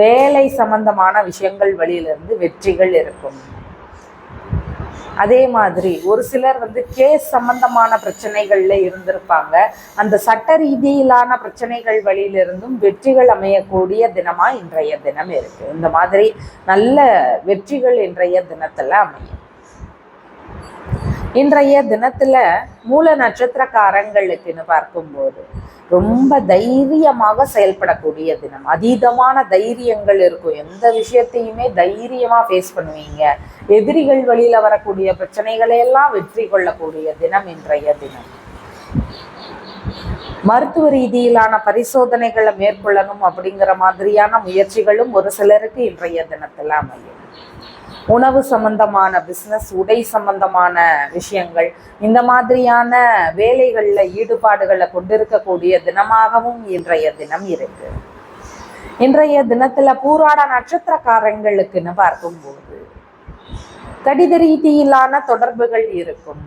வேலை சம்பந்தமான விஷயங்கள் வழியிலிருந்து வெற்றிகள் இருக்கும். அதே மாதிரி ஒரு சிலர் கேஸ் சம்பந்தமான பிரச்சனைகள்ல இருந்திருப்பாங்க, அந்த சட்ட ரீதியிலான பிரச்சனைகள் வழியிலிருந்தும் வெற்றிகள் அமையக்கூடிய தினமா இன்றைய தினம் இருக்கு. இந்த மாதிரி நல்ல வெற்றிகள் இன்றைய தினத்துல அமையும். இன்றைய தினத்துல மூல நட்சத்திரக்காரங்களுக்குன்னு பார்க்கும்போது ரொம்ப தைரியமாக செயல்படக்கூடிய தினம். அதீதமான தைரியங்கள் இருக்கும். எந்த விஷயத்தையுமே தைரியமா ஃபேஸ் பண்ணுவீங்க. எதிரிகள் வழியில வரக்கூடிய பிரச்சனைகளை எல்லாம் வெற்றி கொள்ளக்கூடிய தினம் இன்றைய தினம். மருத்துவ ரீதியிலான பரிசோதனைகளை மேற்கொள்ளணும் அப்படிங்கிற மாதிரியான முயற்சிகளும் ஒரு சிலருக்கு இன்றைய தினத்துல அமையும். உணவு சம்பந்தமான பிஸ்னஸ், உடை சம்பந்தமான விஷயங்கள், இந்த மாதிரியான வேலைகளில் ஈடுபாடுகளை கொண்டிருக்கக்கூடிய தினமாகவும் இன்றைய தினம் இருக்கு. இன்றைய தினத்துல பூராட நட்சத்திரக்காரங்களுக்குன்னு பார்க்கும்போது கடித ரீதியிலான தொடர்புகள் இருக்கும்.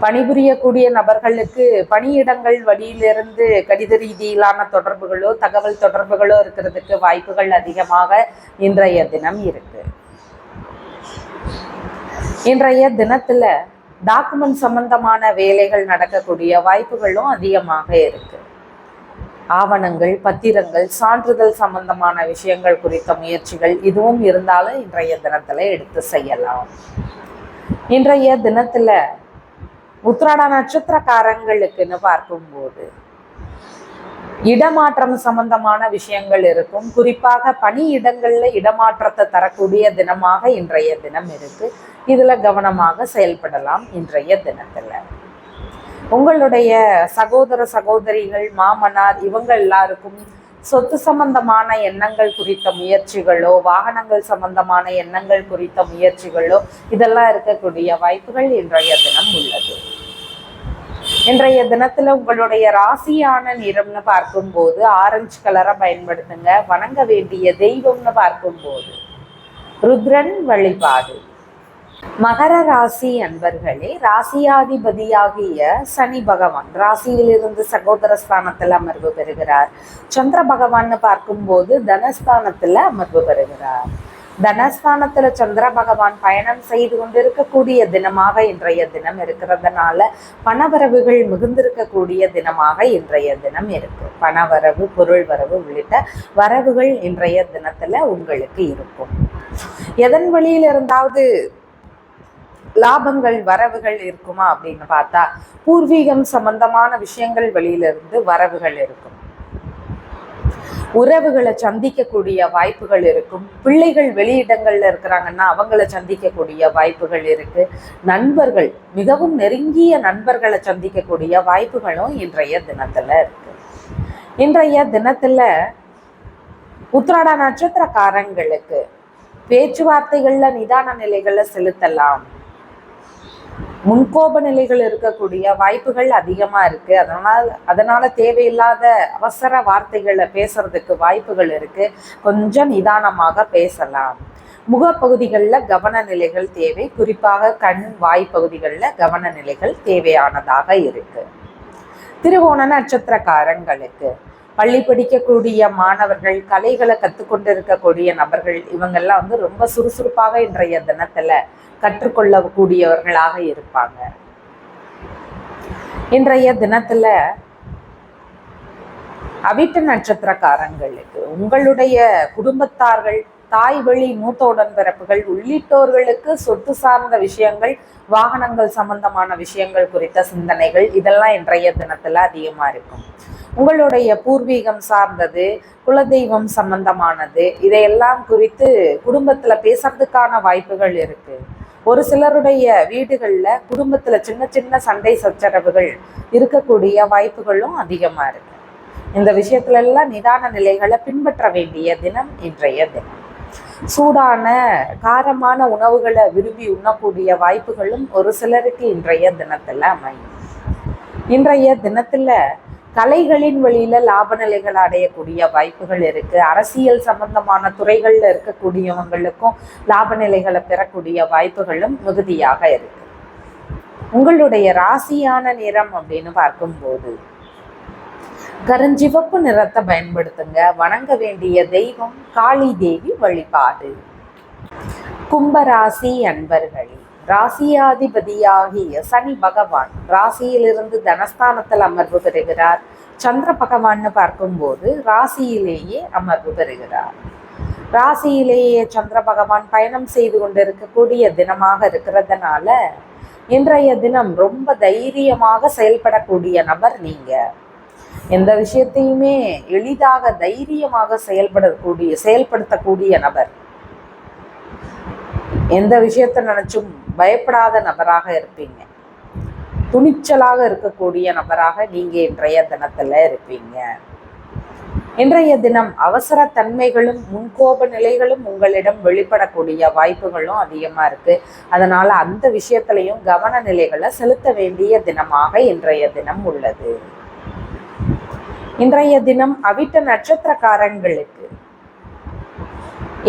பணிபுரியக்கூடிய நபர்களுக்கு பணியிடங்கள் வழியிலிருந்து கடித ரீதியிலான தொடர்புகளோ தகவல் தொடர்புகளோ இருக்கிறதுக்கு வாய்ப்புகள் அதிகமாக இன்றைய தினம் இருக்கு. இன்றைய தினத்துல டாக்குமெண்ட் சம்பந்தமான வேலைகள் நடக்கக்கூடிய வாய்ப்புகளும் அதிகமாக இருக்கு. ஆவணங்கள், பத்திரங்கள், சான்றிதழ் சம்பந்தமான விஷயங்கள் குறித்த முயற்சிகள் இதுவும் இருந்தாலும் இன்றைய தினத்துல எடுத்து செய்யலாம். இன்றைய தினத்துல உத்திராட நட்சத்திரக்காரங்களுக்குன்னு பார்க்கும்போது இடமாற்றம் சம்பந்தமான விஷயங்கள் இருக்கும். குறிப்பாக பணியிடங்கள்ல இடமாற்றத்தை தரக்கூடிய தினமாக இன்றைய தினம் இருக்கு. இதுல கவனமாக செயல்படலாம். இன்றைய தினத்துல உங்களுடைய சகோதர சகோதரிகள், மாமனார் இவங்க எல்லாருக்கும் சொத்து சம்பந்தமான எண்ணங்கள் குறித்த முயற்சிகளோ, வாகனங்கள் சம்பந்தமான எண்ணங்கள் குறித்த முயற்சிகளோ இதெல்லாம் இருக்கக்கூடிய வாய்ப்புகள் இன்றைய தினம் உள்ளது. இன்றைய தினத்துல உங்களுடைய ராசியான நிறம்னு பார்க்கும்போது ஆரஞ்சு கலரை பயன்படுத்துங்க. வணங்க வேண்டிய தெய்வம்னு பார்க்கும்போது ருத்ரன் வழிபாடு. மகர ராசி அன்பர்களே, ராசியாதிபதியாகிய சனி பகவான் ராசியிலிருந்து சகோதர ஸ்தானத்துல அமர்வு பெறுகிறார். சந்திர பகவான் பார்க்கும்போது தனஸ்தானத்துல அமர்வு பெறுகிறார். தனஸ்தானத்துல சந்திர பகவான் பயணம் செய்து கொண்டிருக்கக்கூடிய தினமாக இன்றைய தினம் இருக்கிறதுனால பணவரவுகள் மிகுந்திருக்கக்கூடிய தினமாக இன்றைய தினம் இருக்கு. பணவரவு, பொருள் வரவு உள்ளிட்ட வரவுகள் இன்றைய தினத்துல உங்களுக்கு இருக்கும். எதன் வழியில இருந்தாவது லாபங்கள், வரவுகள் இருக்குமா அப்படின்னு பார்த்தா பூர்வீகம் சம்பந்தமான விஷயங்கள் வெளியிலிருந்து வரவுகள் இருக்கும். உறவுகளை சந்திக்கக்கூடிய வாய்ப்புகள் இருக்கும். பிள்ளைகள் வெளியிடங்கள்ல இருக்கிறாங்கன்னா அவங்கள சந்திக்கக்கூடிய வாய்ப்புகள் இருக்கு. நண்பர்கள், மிகவும் நெருங்கிய நண்பர்களை சந்திக்கக்கூடிய வாய்ப்புகளும் இன்றைய தினத்துல இருக்கு. இன்றைய தினத்துல உத்திராட நட்சத்திரக்காரங்களுக்கு பேச்சுவார்த்தைகள்ல நிதான நிலைகளை செலுத்தலாம். முன்கோப நிலைகள் இருக்கக்கூடிய வாய்ப்புகள் அதிகமா இருக்கு. அதனால தேவையில்லாத அவசர வார்த்தைகளை பேசுறதுக்கு வாய்ப்புகள் இருக்கு. கொஞ்சம் நிதானமாக பேசலாம். முகப்பகுதிகளில் கவன நிலைகள் தேவை. குறிப்பாக கண், வாய் பகுதிகளில் கவன நிலைகள் தேவையானதாக இருக்கு. திருவோண நட்சத்திரக்காரங்களுக்கு பள்ளி படிக்கக்கூடிய மாணவர்கள், கலைகளை கற்றுக்கொண்டு இருக்கக்கூடிய நபர்கள் இவங்கெல்லாம் ரொம்ப சுறுசுறுப்பாக இன்றைய தினத்துல கற்றுக்கொள்ளக்கூடியவர்களாக இருப்பாங்க. இன்றைய தினத்துல அவிட்ட நட்சத்திரக்காரங்களுக்கு உங்களுடைய குடும்பத்தார்கள், தாய் வழி மூத்த உடன்பிறப்புகள் உள்ளிட்டோர்களுக்கு சொத்து சார்ந்த விஷயங்கள், வாகனங்கள் சம்பந்தமான விஷயங்கள் குறித்த சிந்தனைகள் இதெல்லாம் இன்றைய தினத்துல அதிகமா இருக்கும். உங்களுடைய பூர்வீகம் சார்ந்தது, குலதெய்வம் சம்பந்தமானது இதையெல்லாம் குறித்து குடும்பத்துல பேசுறதுக்கான வாய்ப்புகள் இருக்கு. ஒரு சிலருடைய வீடுகள்ல குடும்பத்துல சின்ன சின்ன சண்டை சச்சரவுகள் இருக்கக்கூடிய வாய்ப்புகளும் அதிகமா இருக்கு. இந்த விஷயத்துல எல்லாம் நிதான நிலைகளை பின்பற்ற வேண்டிய தினம் இன்றைய தினம். சூடான காரமான உணவுகளை விரும்பி உண்ணக்கூடிய வாய்ப்புகளும் ஒரு சிலருக்கு இன்றைய தினத்துல அமையும். இன்றைய தினத்துல கலைகளின் வழியில லாப நிலைகள் அடையக்கூடிய வாய்ப்புகள் இருக்கு. அரசியல் சம்பந்தமான துறைகள்ல இருக்கக்கூடியவங்களுக்கும் லாப நிலைகளை பெறக்கூடிய வாய்ப்புகளும் மிகுதியாக இருக்கு. உங்களுடைய ராசியான நிறம் அப்படின்னு பார்க்கும்போது கருஞ்சிவப்பு நிறத்தை பயன்படுத்துங்க. வணங்க வேண்டிய தெய்வம் காளி தேவி வழிபாடு. கும்பராசி அன்பர்களே, ராசியாதிபதியாகிய சனி பகவான் ராசியிலிருந்து தனஸ்தானத்தில் அமர்வு பெறுகிறார். சந்திர பகவான்னு பார்க்கும்போது ராசியிலேயே அமர்வு பெறுகிறார். ராசியிலேயே சந்திர பகவான் பயணம் செய்து கொண்டிருக்கக்கூடிய தினமாக இருக்கிறதுனால இன்றைய தினம் ரொம்ப தைரியமாக செயல்படக்கூடிய நபர் நீங்க. எந்த விஷயத்தையுமே எளிதாக தைரியமாக செயல்படுத்தக்கூடிய நபர். எந்த விஷயத்தை நினைச்சும் பயப்படாத நபராக இருப்பீங்க. துணிச்சலாக இருக்கக்கூடிய நபராக நீங்க இன்றைய தினத்துல இருப்பீங்க. இன்றைய தினம் அவசர தன்மைகளும் முன்கோப நிலைகளும் உங்களிடம் வெளிப்படக்கூடிய வாய்ப்புகளும் அதிகமா இருக்கு. அதனால அந்த விஷயத்திலையும் கவன நிலைகளை செலுத்த வேண்டிய தினமாக இன்றைய தினம் உள்ளது. இன்றைய தினம் அவிட்ட நட்சத்திரக்காரங்களுக்கு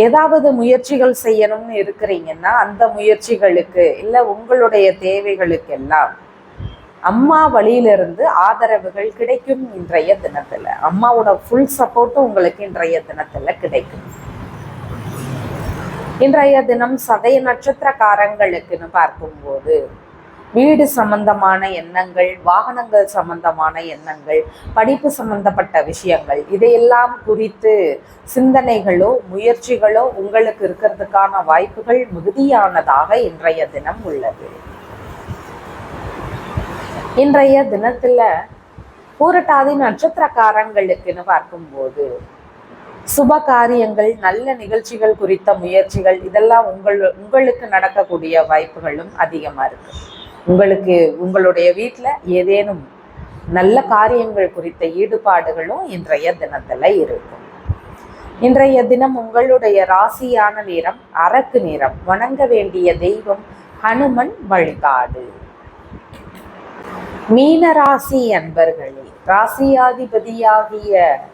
ஏதாவது முயற்சிகள் செய்யணும்னு இருக்கிறீங்கன்னா அந்த முயற்சிகளுக்கு இல்லை உங்களுடைய தேவைகளுக்கெல்லாம் அம்மா வழியிலிருந்து ஆதரவுகள் கிடைக்கும். இன்றைய தினத்துல அம்மாவோட ஃபுல் சப்போர்ட்டும் உங்களுக்கு இன்றைய தினத்துல கிடைக்கும். இன்றைய தினம் சதய நட்சத்திரக்காரங்களுக்குன்னு பார்க்கும்போது வீடு சம்பந்தமான எண்ணங்கள், வாகனங்கள் சம்பந்தமான எண்ணங்கள், படிப்பு சம்பந்தப்பட்ட விஷயங்கள், இதையெல்லாம் குறித்து சிந்தனைகளோ முயற்சிகளோ உங்களுக்கு இருக்கிறதுக்கான வாய்ப்புகள் மிகுதியானதாக இன்றைய தினம் உள்ளது. இன்றைய தினத்துல பூரட்டாதி நட்சத்திரக்காரங்களுக்குன்னு பார்க்கும்போது சுப காரியங்கள், நல்ல நிகழ்ச்சிகள் குறித்த முயற்சிகள், இதெல்லாம் உங்களுக்கு நடக்கக்கூடிய வாய்ப்புகளும் அதிகமா இருக்கு. உங்களுக்கு உங்களுடைய வீட்டில் ஏதேனும் நல்ல காரியங்கள் குறித்த ஈடுபாடுகளும் இன்றைய தினத்துல இருக்கும். இன்றைய தினம் உங்களுடைய ராசியான நிறம் அரக்கு நிறம். வணங்க வேண்டிய தெய்வம் ஹனுமன் வழிபாடு. மீன ராசி அன்பர்களே, ராசியாதிபதியாகிய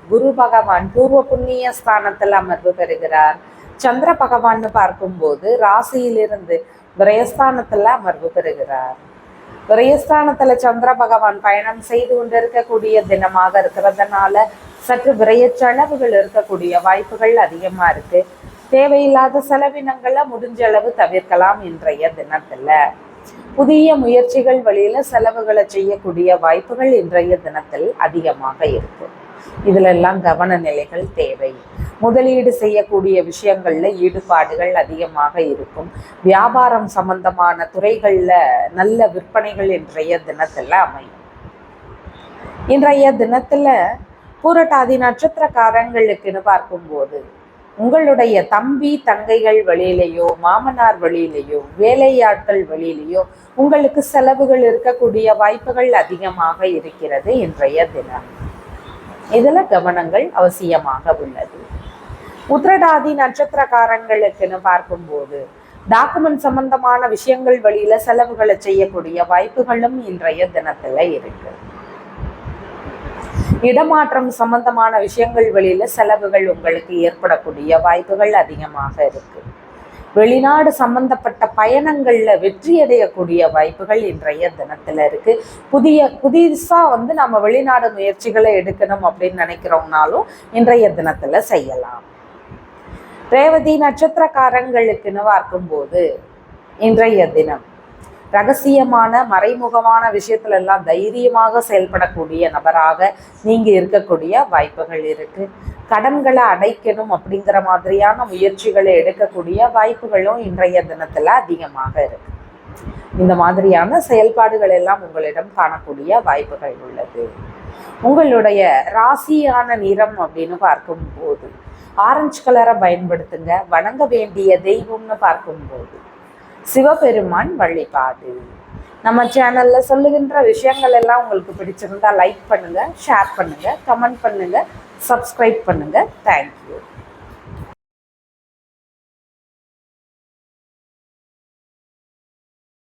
குரு பகவான் பூர்வ புண்ணிய ஸ்தானத்தில் அமர்வு பெறுகிறார். சந்திர பகவான்னு பார்க்கும்போது ராசியிலிருந்து விரயஸ்தானத்துல அமர்வு பெறுகிறார். விரயஸ்தானத்துல சந்திர பகவான் பயணம் செய்து கொண்டிருக்கக்கூடிய தினமாக இருக்கிறதுனால சற்று விரய செலவுகள் இருக்கக்கூடிய வாய்ப்புகள் அதிகமா இருக்கு. தேவையில்லாத செலவினங்களை முடிஞ்ச அளவு தவிர்க்கலாம். இன்றைய தினத்துல புதிய முயற்சிகள் வழியில செலவுகளை செய்யக்கூடிய வாய்ப்புகள் இன்றைய தினத்தில் அதிகமாக இருக்கும். இதுல எல்லாம் கவன நிலைகள் தேவை. முதலீடு செய்யக்கூடிய விஷயங்கள்ல ஈடுபாடுகள் அதிகமாக இருக்கும். வியாபாரம் சம்பந்தமான துறைகள்ல நல்ல விற்பனைகள் இன்றைய தினத்துல அமையும். இன்றைய தினத்துல பூரட்டாதி நட்சத்திரக்காரங்களுக்குன்னு பார்க்கும்போது உங்களுடைய தம்பி தங்கைகள் வழியிலையோ, மாமனார் வழியிலையோ, வேலையாட்கள் வழியிலையோ உங்களுக்கு செலவுகள் இருக்கக்கூடிய வாய்ப்புகள் அதிகமாக இருக்கிறது இன்றைய தினம். இதுல கவனங்கள் அவசியமாக உள்ளது. உத்திரட்டாதி நட்சத்திரக்காரங்களுக்குன்னு பார்க்கும்போது டாக்குமெண்ட் சம்பந்தமான விஷயங்கள் வழியில செலவுகளை செய்யக்கூடிய வாய்ப்புகளும் இன்றைய தினத்துல இருக்கு. இடமாற்றம் சம்பந்தமான விஷயங்கள் வழியில செலவுகள் உங்களுக்கு ஏற்படக்கூடிய வாய்ப்புகள் அதிகமாக இருக்கு. வெளிநாடு சம்பந்தப்பட்ட பயணங்கள்ல வெற்றி அடையக்கூடிய வாய்ப்புகள் இன்றைய தினத்துல இருக்கு. புதுசா நம்ம வெளிநாடு முயற்சிகளை எடுக்கணும் அப்படின்னு நினைக்கிறோம்னாலும் இன்றைய தினத்துல செய்யலாம். ரேவதி நட்சத்திரக்காரங்களுக்குன்னு பார்க்கும்போது இன்றைய தினம் ரகசியமான மறைமுகமான விஷயத்துல எல்லாம் தைரியமாக செயல்படக்கூடிய நபராக நீங்க இருக்கக்கூடிய வாய்ப்புகள் இருக்கு. கடன்களை அடைக்கணும் அப்படிங்கிற மாதிரியான முயற்சிகளை எடுக்கக்கூடிய வாய்ப்புகளும் இன்றைய தினத்துல அதிகமாக இருக்கு. இந்த மாதிரியான செயல்பாடுகள் எல்லாம் உங்களிடம் காணக்கூடிய வாய்ப்புகள் உள்ளது. உங்களுடைய ராசியான நிறம் அப்படின்னு பார்க்கும்போது ஆரஞ்சு கலரை பயன்படுத்துங்க. வணங்க வேண்டிய தெய்வம்னு பார்க்கும்போது சிவபெருமான் வழிபாடு. நம்ம சேனல்ல சொல்லுகின்ற விஷயங்கள் எல்லாம் உங்களுக்கு பிடிச்சிருந்தா லைக் பண்ணுங்க, ஷேர் பண்ணுங்க, கமெண்ட் பண்ணுங்க, சப்ஸ்கிரைப் பண்ணுங்க. தேங்க்யூ.